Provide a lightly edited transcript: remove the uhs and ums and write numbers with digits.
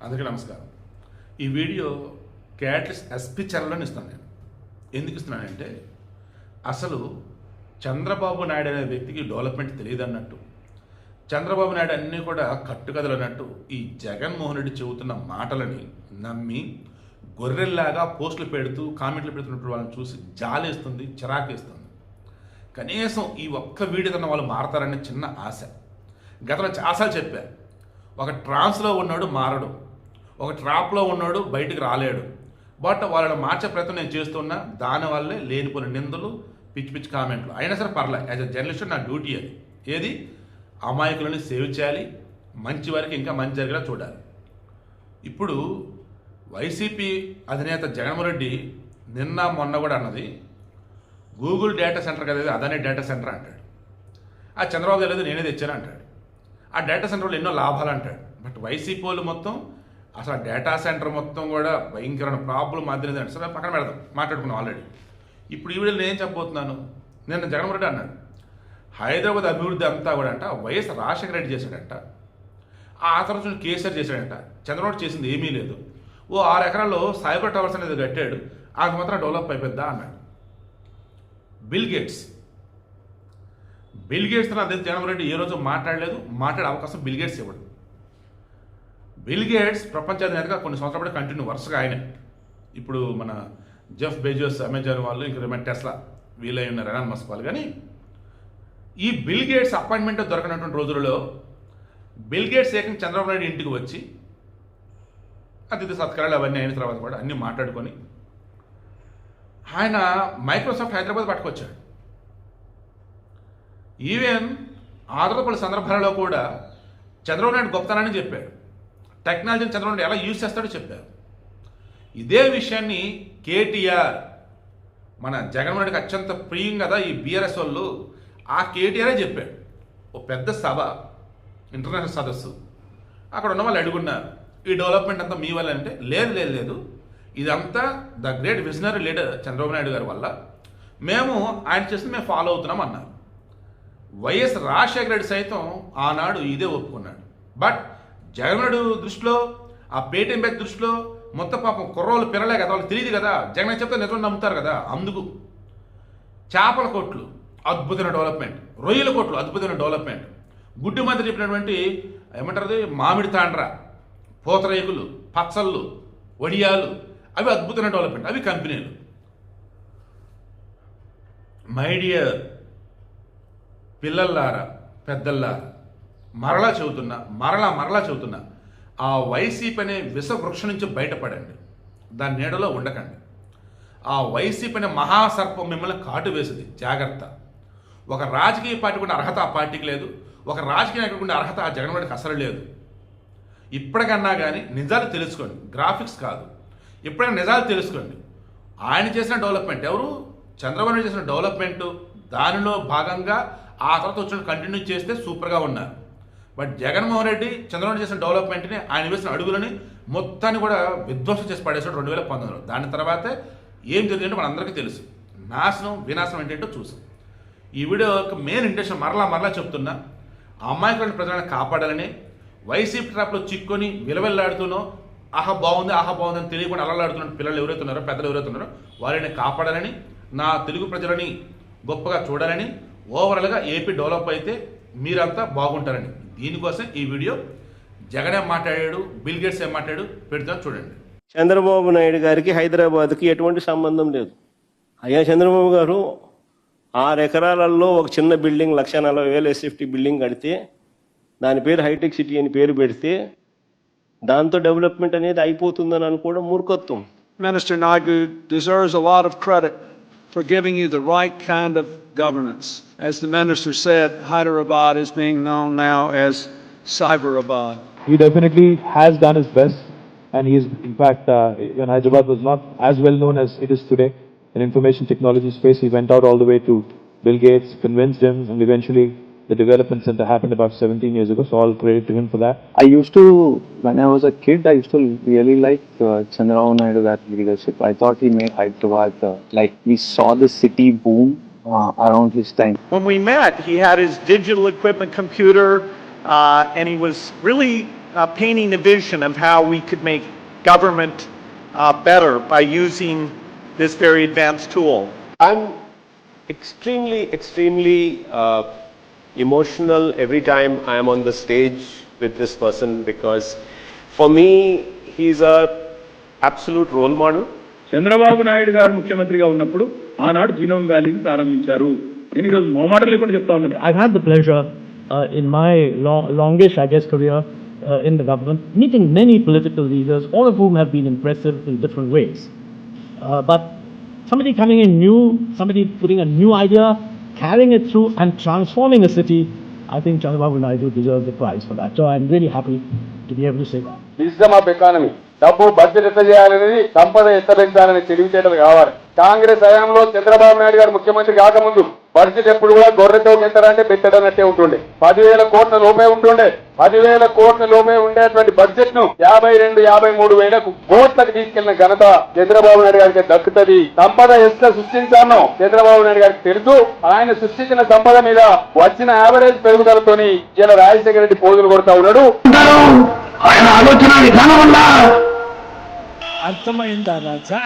అందరికీ నమస్కారం. ఈ వీడియో క్యాటలిస్ట్ ఎస్పీ ఛానల్లోనే ఇస్తాను. నేను ఎందుకు ఇస్తున్నానంటే, అసలు చంద్రబాబు నాయుడు అనే వ్యక్తికి డెవలప్మెంట్ తెలియదు అన్నట్టు, చంద్రబాబు నాయుడు అన్నీ కూడా కట్టుకథలు అన్నట్టు ఈ జగన్మోహన్ రెడ్డి చెబుతున్న మాటలని నమ్మి గొర్రెల్లాగా పోస్టులు పెడుతూ కామెంట్లు పెడుతున్నప్పుడు వాళ్ళని చూసి జాలేస్తుంది, చిరాకేస్తుంది. కనీసం ఈ ఒక్క వీడియో కన్నా వాళ్ళు మారతారనే చిన్న ఆశ. గతంలో చాలాసార్లు చెప్పారు, ఒక ట్రాన్స్లో ఉన్నాడు మారడు, ఒక ట్రాప్లో ఉన్నాడు బయటికి రాలేడు. బట్ వాళ్ళని మార్చే ప్రయత్నం నేను చేస్తున్నా. దానివల్లే లేనిపోయిన నిందలు, పిచ్చి పిచ్చి కామెంట్లు. అయినా సరే పర్లే, యాజ్ అ జర్నలిస్ట్ నా డ్యూటీ అది. ఏది అమాయకులని సేవ్ చేయాలి, మంచి వారికి ఇంకా మంచి జరిగేలా చూడాలి. ఇప్పుడు వైసీపీ అధినేత జగన్మోహన్ రెడ్డి నిన్న మొన్న కూడా అన్నది, గూగుల్ డేటా సెంటర్ కదా అదనే డేటా సెంటర్ అంటాడు. ఆ చంద్రబాబు తెలియదు నేనే తెచ్చాను అంటాడు. ఆ డేటా సెంటర్ వల్ల ఎన్నో లాభాలు అంటాడు. బట్ వైసీపీ వాళ్ళు మొత్తం అసలు ఆ డేటా సెంటర్ మొత్తం కూడా భయంకరమైన ప్రాబ్లం మాదిరిది అంటే సరే పక్కన పెడదాం, మాట్లాడుకున్నాం ఆల్రెడీ. ఇప్పుడు ఈ వీడియోలో నేను చెప్పబోతున్నాను. నిన్న జగన్మోహన్ రెడ్డి అన్నాడు, హైదరాబాద్ అభివృద్ధి అంతా కూడా అంట వైఎస్ రాజశేఖర రెడ్డి చేశాడంట, ఆ తర్వాత కేసీఆర్ చేశాడంట, చంద్రబాబు చేసింది ఏమీ లేదు. ఓ 6 ఎకరాల్లో సైబర్ టవర్స్ అనేది కట్టాడు, అది మాత్రం డెవలప్ అయిపోద్దా అన్నాడు. బిల్ గేట్స్ నా దగ్గర జగన్మోహన్ రెడ్డి ఏ రోజు మాట్లాడలేదు, మాట్లాడే అవకాశం బిల్ గేట్స్ ఇవ్వడు. బిల్ గేట్స్ ప్రపంచాధినేతగా కొన్ని సంవత్సరాల పాటు కంటిన్యూ వరుసగా ఆయన. ఇప్పుడు మన జెఫ్ బెజోస్ అమెజాన్ వాళ్ళు, ఇంకా టెస్లా వీళ్ళై ఉన్నారు, ఎలాన్ మస్క్ వాళ్ళు. కానీ ఈ బిల్ గేట్స్ అపాయింట్మెంట్ దొరకనటువంటి రోజులలో బిల్ గేట్స్ ఏకంగా చంద్రబాబు నాయుడు ఇంటికి వచ్చి అతిథి సత్కారాలు అవన్నీ అయిన తర్వాత కూడా అన్నీ మాట్లాడుకొని ఆయన మైక్రోసాఫ్ట్ హైదరాబాద్ పట్టుకొచ్చాడు. ఈవెన్ ఆంధ్రప్రదేశ్ సందర్భాలలో కూడా చంద్రబాబు నాయుడు గొప్పతనాన్ని చెప్పాడు, టెక్నాలజీని చంద్రబాబు నాయుడు ఎలా యూజ్ చేస్తాడో చెప్పారు. ఇదే విషయాన్ని కేటీఆర్, మన జగన్మోహన్ రెడ్డికి అత్యంత ప్రియం కదా ఈ బీఆర్ఎస్ వాళ్ళు, ఆ కేటీఆరే చెప్పాడు. ఓ పెద్ద సభ, ఇంటర్నేషనల్ సదస్సు, అక్కడ ఉన్న వాళ్ళు అడుగున్నారు, ఈ డెవలప్మెంట్ అంతా మీ వల్ల అంటే, లేదు ఇదంతా the great visionary leader Chandrababu Naidu గారి వల్ల, మేము ఆయన చేసి మేము ఫాలో అవుతున్నాం అన్నారు. వైఎస్ రాజశేఖర రెడ్డి సైతం ఆనాడు ఇదే ఒప్పుకున్నాడు. బట్ జగన్మోహన్ రెడ్డి దృష్టిలో, ఆ పేటీఎం బ్యాచ్ దృష్టిలో మొత్తం పాపం కుర్రోళ్ళు పిల్లలే కదా, వాళ్ళు తెలియదు కదా, జగన్ చెప్తే నిజం నమ్ముతారు కదా. అందుకు చేపల కొట్లు అద్భుతమైన డెవలప్మెంట్, రొయ్యల కొట్లు అద్భుతమైన డెవలప్మెంట్, గుడ్డి మధ్య చెప్పినటువంటి ఏమంటారు మామిడి తాండ్ర, పూతరేకులు, పచ్చళ్ళు, వడియాలు, అవి అద్భుతమైన డెవలప్మెంట్, అవి కంపెనీలు. మై డియర్ పిల్లల్లారా, పెద్దల్లారా, మరలా చెబుతున్నా, ఆ వైసీపీ అనే విషవృక్షం నుంచి బయటపడండి, దాని నీడలో ఉండకండి. ఆ వైసీపీ అనే మహాసర్పం మిమ్మల్ని కాటు వేసింది, జాగ్రత్త. ఒక రాజకీయ పార్టీకి ఉన్న అర్హత ఆ పార్టీకి లేదు, ఒక రాజకీయ నాయకుడికి ఉన్న అర్హత ఆ జగన్మోహన్ రెడ్డికి అసలు లేదు. ఇప్పటికన్నా కానీ నిజాలు తెలుసుకోండి, గ్రాఫిక్స్ కాదు. ఇప్పటికైనా నిజాలు తెలుసుకోండి. ఆయన చేసిన డెవలప్మెంట్, ఎవరు చంద్రబాబు నాయుడు చేసిన డెవలప్మెంట్, దానిలో భాగంగా ఆ తర్వాత వచ్చిన కంటిన్యూ చేస్తే సూపర్గా ఉన్నారు. బట్ జగన్మోహన్ రెడ్డి చంద్రబాబు చేసిన డెవలప్మెంట్ని, ఆయన వేసిన అడుగులని మొత్తాన్ని కూడా విధ్వంసం చేసి పడేసాడు 2019లో. దాని తర్వాతే ఏం జరిగిందో మనందరికీ తెలుసు. వినాశనం ఏంటంటో చూసాం. ఈ వీడియో యొక్క మెయిన్ ఇంటెన్షన్ మరలా చెప్తున్నా, అమాయకులను ప్రజలను కాపాడాలని, వైసీపీ ట్రాప్లో చిక్కుని విలవెల్లాడుతూనో ఆహా బాగుంది అని తెలియకుండా అలలాడుతున్న పిల్లలు ఎవరైతే ఉన్నారో, పెద్దలు ఎవరైతే ఉన్నారో వారిని కాపాడాలని, నా తెలుగు ప్రజలని గొప్పగా చూడాలని, ఓవరాల్గా ఏపీ డెవలప్ అయితే మీరంతా బాగుంటారని. దీనికోసం ఈ వీడియో. జగన్ ఏం మాట్లాడాడు, బిల్ గేట్స్ ఏం మాట్లాడాడు పెడతాను చూడండి. చంద్రబాబు నాయుడు గారికి హైదరాబాద్కి ఎటువంటి సంబంధం లేదు. అయ్యా చంద్రబాబు గారు 6 ఎకరాలలో ఒక చిన్న బిల్డింగ్ 1,40,000 SFT బిల్డింగ్ కడితే, దాని పేరు హైటెక్ సిటీ అని పేరు పెడితే, దాంతో డెవలప్మెంట్ అనేది అయిపోతుందని అనుకోవడం మూర్ఖత్వం. Minister Naidu deserves a lot of credit for giving you the right kind of governance. As the minister said, Hyderabad is being known now as Cyberabad. He definitely has done his best, and he is, in fact, when Hyderabad was not as well known as it is today in information technology space, he went out all the way to Bill Gates, convinced him, and eventually the development center happened about 17 years ago, so all credit to him for that. When I was a kid, I used to really like Chandrababu Naidu, that leadership. I thought he made Hyderabad, we saw the city boom around his time. When we met, he had his digital equipment computer, and he was really painting a vision of how we could make government better by using this very advanced tool. I'm extremely emotional every time I am on the stage with this person because for me he's a absolute role model. Chandrababu Naidu గారు ముఖ్యమంత్రిగా ఉన్నప్పుడు ఆనాడు genome వ్యాలీని ప్రారంభించారు. నేను ఈరోజు మొహమాట లేకుండా చెప్తా ఉన్నాను. I've had the pleasure in my longish, I guess, career in the government, meeting many political leaders, all of whom have been impressive in different ways. But somebody coming in new, somebody putting a new idea, carrying it through and transforming a city, I think Chandrababu Naidu deserves the prize for that. So I'm really happy to be able to say that. Wisdom of economy, డబ్బు budget ఎంత చేయాలనేది, సంపద ఎంత పెంచాలని తెలివితేటలు కావాలి. కాంగ్రెస్ హయాంలో చంద్రబాబు నాయుడు గారు ముఖ్యమంత్రి కాకముందు బడ్జెట్ ఎప్పుడు కూడా గొర్రెతో ఎంతరంటే పెట్టడన్నట్టే ఉంటుండే. 10,000 కోట్ల లోపే ఉంటుండే. 10,000 కోట్ల లోపే ఉండేటువంటి బడ్జెట్ ను 52,000-53,000 కోట్లకు తీసుకెళ్లిన ఘనత చంద్రబాబు నాయుడు గారికి దక్కుతుంది. సంపద ఎంత సృష్టించానో చంద్రబాబు నాయుడు గారికి తెలుసు. ఆయన సృష్టించిన సంపద మీద వచ్చిన యావరేజ్ పెరుగుదలతోని ఇలా రాజశేఖర రెడ్డి పోజులు కొడతా ఉన్నాడు. ఆయన ఆలోచన విధానం వల్ల అర్థమైందా రాజా?